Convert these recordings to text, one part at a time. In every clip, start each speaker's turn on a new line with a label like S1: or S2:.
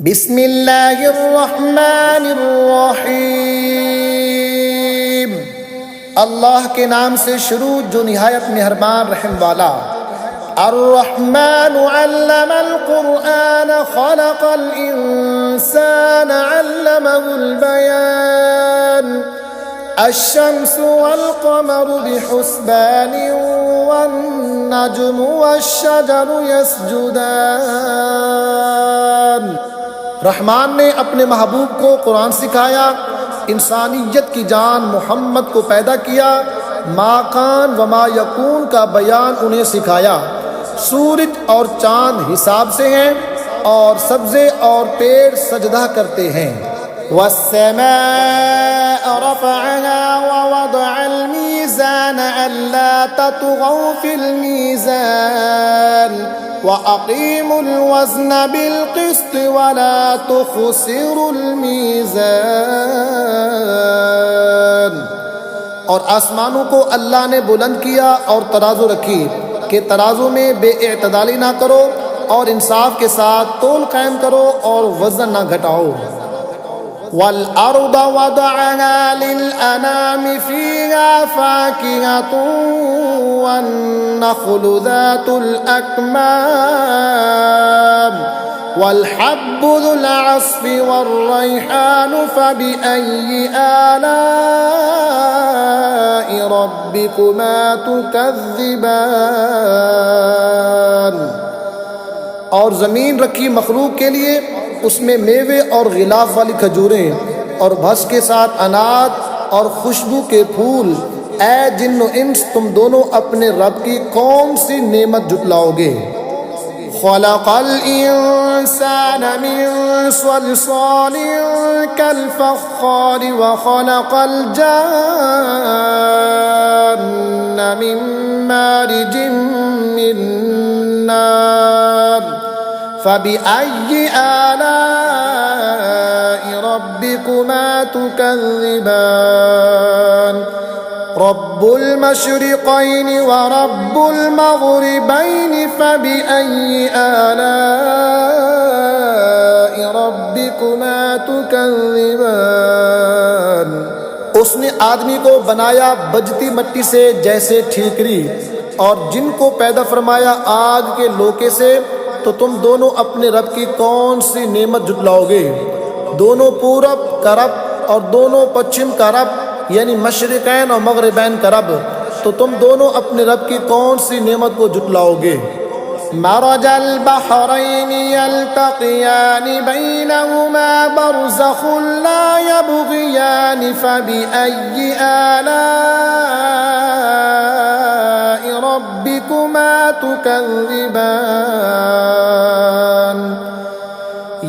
S1: बिस्मिल्लाहिर्रहमानिर्रहीम। अल्लाह के नाम से शुरू जो निहायत मेहरबान रहम वाला। अर्रहमानु अल्लमल कुरआन खलक़ल इंसान अल्लमहुल बयान। अश्शम्सु वल क़मरु बिहुस्बानिन वन नज्मु वश्शजरु यस्जुदान। रहमान ने अपने महबूब को कुरान सिखाया, इंसानियत की जान मोहम्मद को पैदा किया, माकान व मा यकून का बयान उन्हें सिखाया। सूरज और चांद हिसाब से हैं और सब्ज़े और पेड़ सजदा करते हैं। वस्समाअ रफ़अहा व वदअल मीज़ान अल्ला ततग़ौ फ़िल मीज़ान व अक़ीमुल वज़्न बिल क़िस्त व ला तुख़सिरुल मीज़ान। और आसमानों को अल्लाह ने बुलंद किया और तराजू रखी कि तराजू में बेइतदाली ना करो और इंसाफ के साथ तोल कायम करो और वज़न ना घटाओ। वल अर्द वदअहा लिल अनामि फ़ीहा फ़ाकिहतुन वन नख़्लु ज़ातुल अकमाम वल हब्बु ज़ुल अस्फ़ि वर्रैहानु फ़बिअय्यि आलाइ रब्बिकुमा तुकज़्ज़िबान। और ज़मीन रखी मखलूक के लिए, उसमें मेवे और गिलाफ वाली खजूरें और भस के साथ अनाज और खुशबू के फूल। ऐ जिन्न इंस, तुम दोनों अपने रब की कौन सी नेमत जुटलाओगे। खलक़ल इंसान मिन सलसालिन कल फ़ख़्ख़ारि व खलक़ल जान्न मिन मारिजिन मिन नार फ़बिअय्यि आलाइ रब्बिकुमा तुकज़्ज़िबान। रब्बुल मशरिक़ैनि व रब्बुल मग़रिबैनि फ़बिअय्यि आलाइ रब्बिकुमा तुकज़्ज़िबान। उसने आदमी को बनाया बजती मिट्टी से जैसे ठीकरी, और जिनको पैदा फरमाया आग के लोके से, तो तुम दोनों अपने रब की कौन सी नेमत जुटलाओगे। दोनों पूरब का रब और दोनों पश्चिम का रब, यानी मशरिकैन और मगरिबैन का रब, तो तुम दोनों अपने रब की कौन सी नेमत को जुटलाओगे। मरजल बहरैनि यल्तक़ियानि बैनहुमा बरज़ख़ुन ला यबग़ियानि फ़बिअय्यि आलाइ रब्बिकुमा तुकज़्ज़िबान।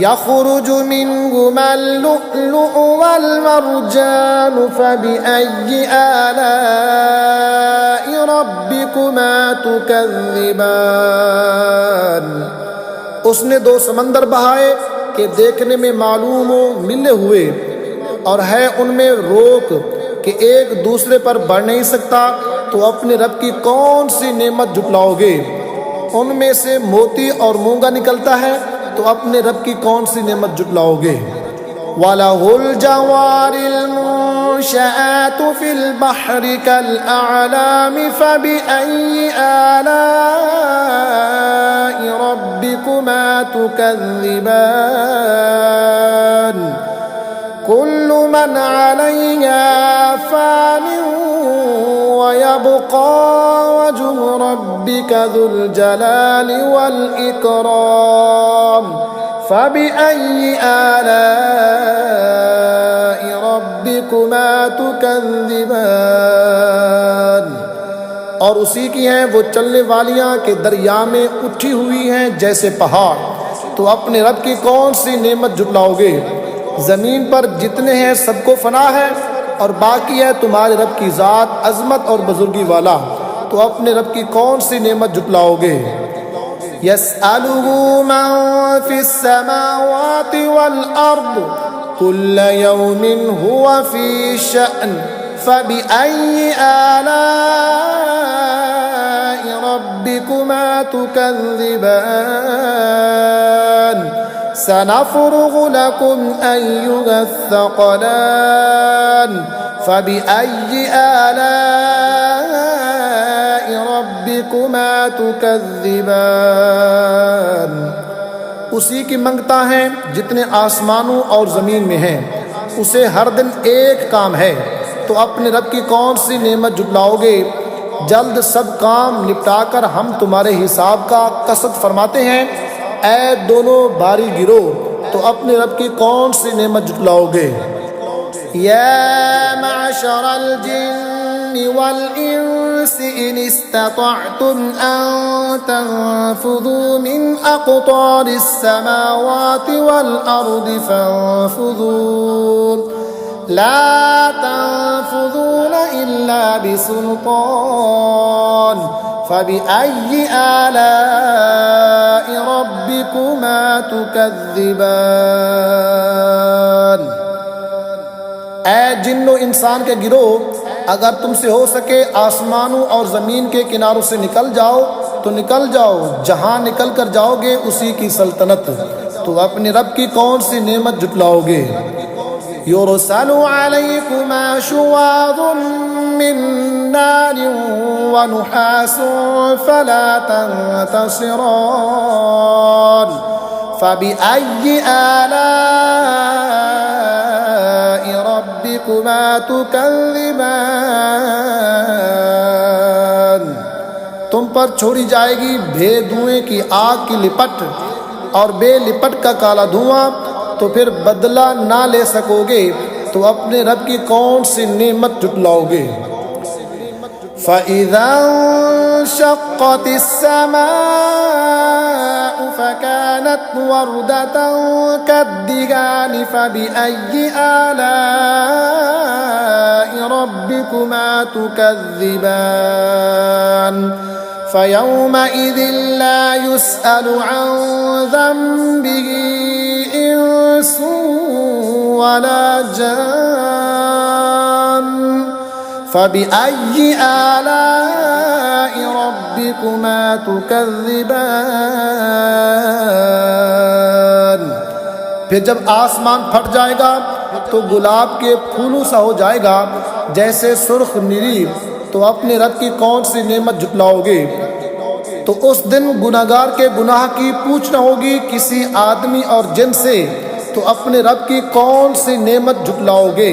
S1: यख़रुजु मिनहुमल लुअ्लुअु वल मरजानु फ़बिअय्यि आलाइ रब्बिकुमा तुकज़्ज़िबान। उसने दो समंदर बहाए कि देखने में मालूम हो मिले हुए, और है उनमें रोक कि एक दूसरे पर बढ़ नहीं सकता, तो अपने रब की कौन सी नेमत जुटलाओगे। उनमें से मोती और मूंगा निकलता है, तो अपने रब की कौन सी नेमत जुटलाओगे। वलहुल जवारिल मुंशआतु फिल बहरि कल अअलामि फ़बिअय्यि आलाइ रब्बिकुमा तुकज़्ज़िबान। कुल्लु मन अलैहा फ़ानिन व यबक़ा वज्हु रब्बिका ज़ुल जलालि वल इकराम फ़बिअय्यि आलाइ रब्बिकुमा तुकज़्ज़िबान। और उसी की हैं वो चलने वालियाँ कि दरिया में उठी हुई हैं जैसे पहाड़, तो अपने रब की कौन सी नेमत जुटलाओगे। ज़मीन पर जितने हैं सबको फना है, और बाकी है तुम्हारे रब की ज़ात अज़मत और बुज़ुर्गी वाला, तो अपने रब की कौन सी नेमत जुटलाओगे। यसअलुहु मन फ़िस्समावाति वल अर्द कुल्ल यौमिन हुवा फ़ी शअन फ़बिअय्यि आलाइ रब्बिकुमा तुकज़्ज़िबान। सनफ़ुरुगु लकुम अय्युहस्सक़लान फ़बिअय्यि आलाइ रब्बिकुमा तुकज़्ज़िबान। उसी की मंगता है जितने आसमानों और ज़मीन में हैं, उसे हर दिन एक काम है, तो अपने रब की कौन सी नेमत जुटलाओगे। जल्द सब काम निपटाकर हम तुम्हारे हिसाब का कसद फरमाते हैं। ऐ दोनों भारी गिरोह, तो अपने रब की कौन सी नेमत जुटलाओगे। या मअशरल जिन्नि वल इंसी इन इस्ततअतुम अन तंफुदू मिन अक़तारिस समावाति वल अर्दि फंफुदू ला तंफुदून इल्ला बिसुल्तान फ़बिअय्यि आलाइ रब्बिकुमा तुकज़्ज़िबान। ऐ जिन्नो इंसान के गिरोह, अगर तुमसे हो सके आसमानों और ज़मीन के किनारों से निकल जाओ तो निकल जाओ। जहाँ निकल कर जाओगे उसी की सल्तनत, तो अपने रब की कौन सी नेमत जुटलाओगे। युरसलु अलैकुमा शुवाज़ुम मिन नारिन व नुहासुन फला तंतसिरान फ़बिअय्यि आलाइ रब्बिकुमा तुकज़्ज़िबान। तुम पर छोड़ी जाएगी भेदुएं की आग की लिपट और बेलिपट का काला धुआं, तो फिर बदला ना ले सकोगे, तो अपने रब की कौन सी नेमत जुटलाओगे। फ़इज़ा इंशक़्क़तिस समाउ फ़कानत वरदतन कद्दिगानि फ़बिअय्यि आलाइ रब्बिकुमा तुकज़्ज़िबान। फ़यौमइज़िन ला युस्अलु अन ज़ंबिही इंसुन वला जान फ़बिअय्यि आलाइ रब्बिकुमा तुकज़्ज़िबान। फिर जब आसमान फट जाएगा तो गुलाब के फूलों सा हो जाएगा जैसे सुर्ख निरी, तो अपने रब की कौन सी नेमत जुटलाओगे। तो उस दिन गुनाहगार के गुनाह की पूछ न होगी किसी आदमी और जिन से, तो अपने रब की कौन सी नेमत जुटलाओगे।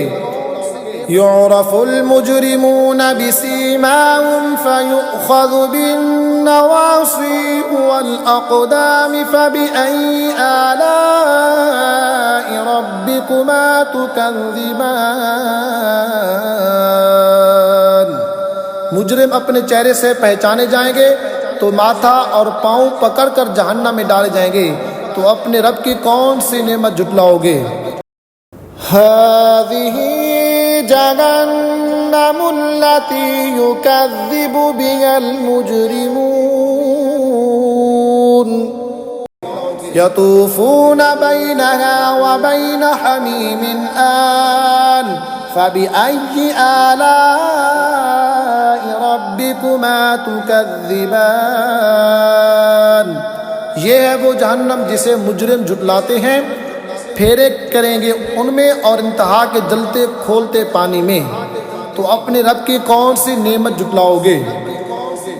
S1: युअरफुल मुजरिमून बिसीमाहुम फयुअख़ज़ु बिन्नवासी वल अक़दाम फ़बिअय्यि आलाइ रब्बिकुमा तुकज़्ज़िबान। मुजरिम अपने चेहरे से पहचाने जाएंगे तो माथा और पाँव पकड़कर जहन्नम में डाले जाएंगे, तो अपने रब की कौन सी नेमत जुटलाओगे। हाज़िही जहन्नमुल्लती युकज़्ज़िबु बिहल मुजरिमून यतूफ़ून बैनहा व बैन हमीमिन आन फ़बिअय्यि आलाइ रब्बिकुमा तुकज़्ज़िबान। ये है वो जहन्नम जिसे मुजरिम जुटलाते हैं, फेरे करेंगे उनमें और इंतहा के जलते खोलते पानी में, तो अपने रब की कौन सी नेमत जुटलाओगे।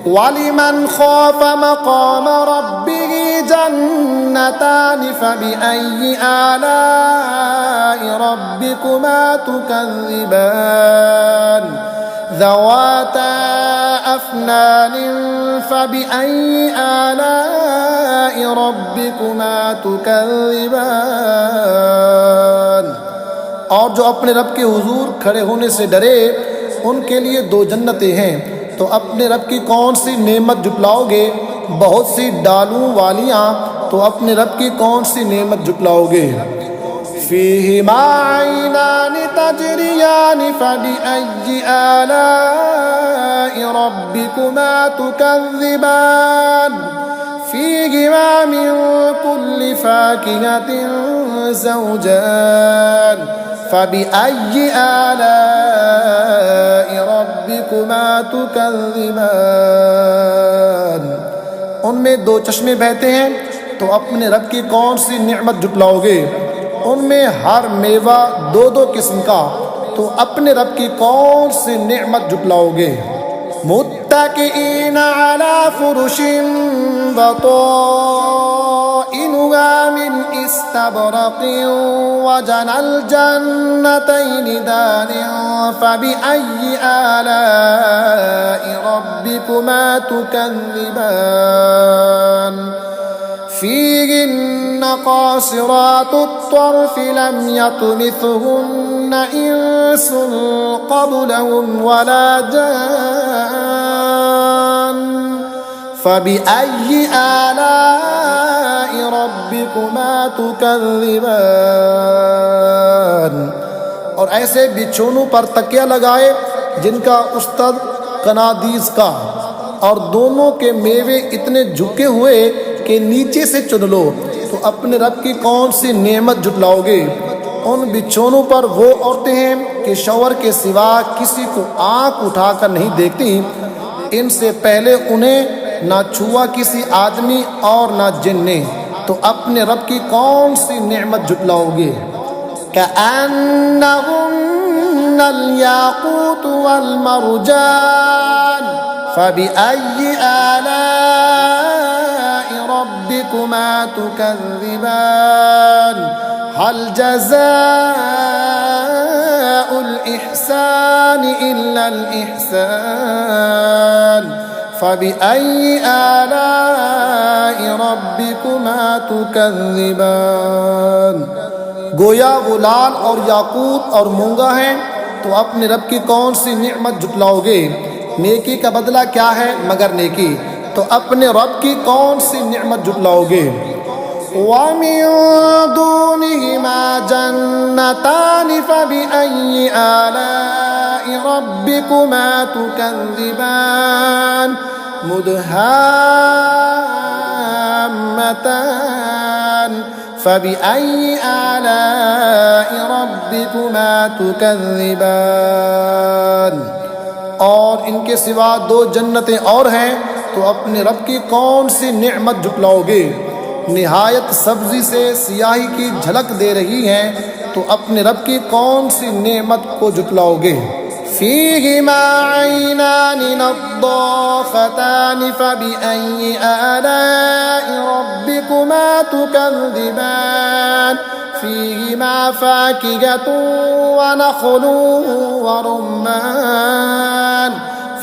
S1: वलिमन ख़ाफ़ मक़ाम रब्बिही जन्नतान फ़बिअय्यि आलाइ रब्बिकुमा तुकज़्ज़िबान ज़वाता अफ़नान फ़बिअय्यि आलाइ रब्बिकुमा तुकज़्ज़िबान। और जो अपने रब के हुजूर खड़े होने से डरे उनके लिए दो जन्नतें हैं, तो अपने रब की कौन सी नेमत जुटलाओगे। बहुत सी डालूं वालियाँ, तो अपने रब की कौन सी नेमत जुटलाओगे। फ़ीहिमा ऐनान तजरियान फ़बिअय्यि आलाइ रब्बिकुमा तुकज़्ज़िबान फ़ीहिमा मिन कुल्लि फ़ाकिहतिन ज़ौजान फ़बिअय्यि आलाइ रब्बिकुमा तुकज़्ज़िबान। उनमें दो चश्मे बहते हैं, तो अपने रब की कौन सी नेमत जुटलाओगे? उनमें हर मेवा दो दो किस्म का, तो अपने रब की कौन सी नेमत जुटलाओगे? मुत्तकीन अला फुरुशिन बताइनुहा मिन इस्तबरक़िन वजनल जन्नतैनि दानिन फबिअय्यि आलाइ रब्बिकुमा तुकज़्ज़िबान फीहिन्न क़ासिरातुत तर्फ़ लम यत्मिथहुन्न इंसुन क़ब्लहुम वला जान फबिअय्यि आलाइ रब्बिकुमा तुकज़्ज़िबान। और ऐसे बिछोनों पर तकिया लगाए जिनका उस्तद कनादीस का, और दोनों के मेवे इतने झुके हुए कि नीचे से चुन लो, तो अपने रब की कौन सी नेमत जुटलाओगे? उन बिछोनों पर वो औरतें हैं कि शौहर के सिवा किसी को आंख उठाकर नहीं देखती, इनसे पहले उन्हें ना छुआ किसी आदमी और ना जिन ने, तो अपने रब की कौन सी नेमत जुटलाओगे? कअन्नहुन्नल याक़ूत वल मरजान फबिअय्यि आलाइ रब्बिकुमा तुकज़्ज़िबान हल जज़ाउल इहसानि इल्लल इहसान फबिअय्यि आलाइ रब्बिकुमा तुकज़्ज़िबान। गोया वो लाल और याकूत और मूंगा हैं, तो अपने रब की कौन सी नेमत जुटलाओगे? नेकी का बदला क्या है मगर नेकी, तो अपने रब की कौन सी नेमत जुटलाओगे? वमिन दूनिहिमा जन्नतान फबिअय्यि आलाइ रब्बिकुमा तुकज़्ज़िबान मुदहाम्मतान फबिअय्यि आलाइ रब्बिकुमा तुकज़्ज़िबान। और इनके सिवा दो जन्नतें और हैं, तो अपने रब की कौन सी नेमत जुटलाओगे? निहायत सब्जी से सियाही की झलक दे रही हैं, तो अपने रब की कौन सी नेमत को जुटलाओगे? फीहिमा ऐनानि नद्दाख़तान फबिअय्यि आलाइ रब्बिकुमा तुकज़्ज़िबान फीहिमा फ़ाकिहतुन व नख़्लुन व रुम्मान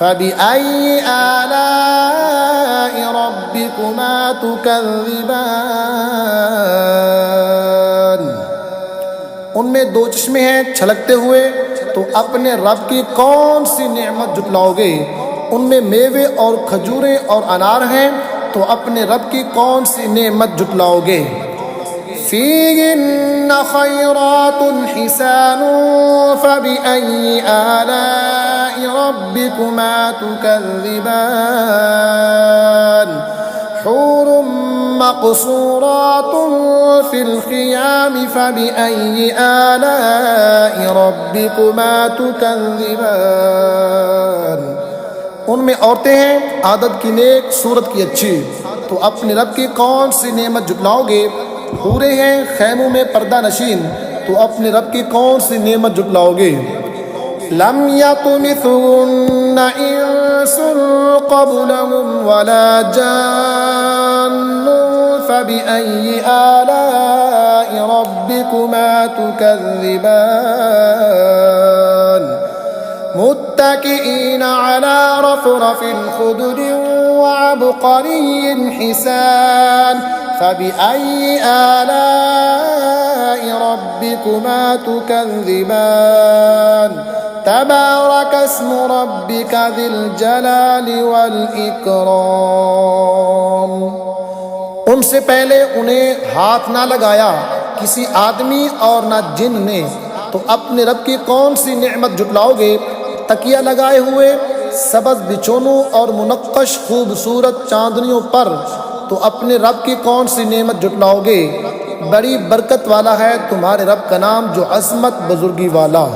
S1: फबिअय्यि आलाइ रब्बिकुमा तुकज़्ज़िबान। उनमें दो चश्मे हैं छलकते हुए, तो अपने रब की कौन सी नेमत जुटलाओगे? उनमें मेवे और खजूरें और अनार हैं, तो अपने रब की कौन सी नेमत जुटलाओगे? फीहिन्न खैरातुन हिसानुन फबिअय्यि आलाइ रब्बिकुमा तुकज़्ज़िबान हूरुम मक़सूरातुन फिल ख़ियाम फबिअय्यि आलाइ रब्बिकुमा तुकज़्ज़िबान। उनमें औरतें हैं आदत की नेक, सूरत की अच्छी, तो अपने रब की कौन सी नेमत जुटलाओगे? हूरें हैं खैमों में पर्दा नशीन, तो अपने रब की कौन सी नेमत जुटलाओगे? लम यत्मिथहुन्न इंसुन क़ब्लहुम वला जान्नुन फबिअय्यि आलाइ रब्बिकुमा तुकज़्ज़िबान मुत्तकिईन अला रफ़रफ़िन ख़ुदरिन व अबक़रिय्यिन हिसान फबिअय्यि आलाइ रब्बिकुमा तुकज़्ज़िबान तबारक अस्मु रब्बिका ज़िल जलालि वल इकराम। उनसे पहले उन्हें हाथ ना लगाया किसी आदमी और ना जिन ने, तो अपने रब की कौन सी नेमत जुटलाओगे? तकिया लगाए हुए सबज बिछोनों और मुनक्कश खूबसूरत चांदनियों पर, तो अपने रब की कौन सी नेमत जुटलाओगे? बड़ी बरकत वाला है तुम्हारे रब का नाम जो अज़मत बुजुर्गी वाला।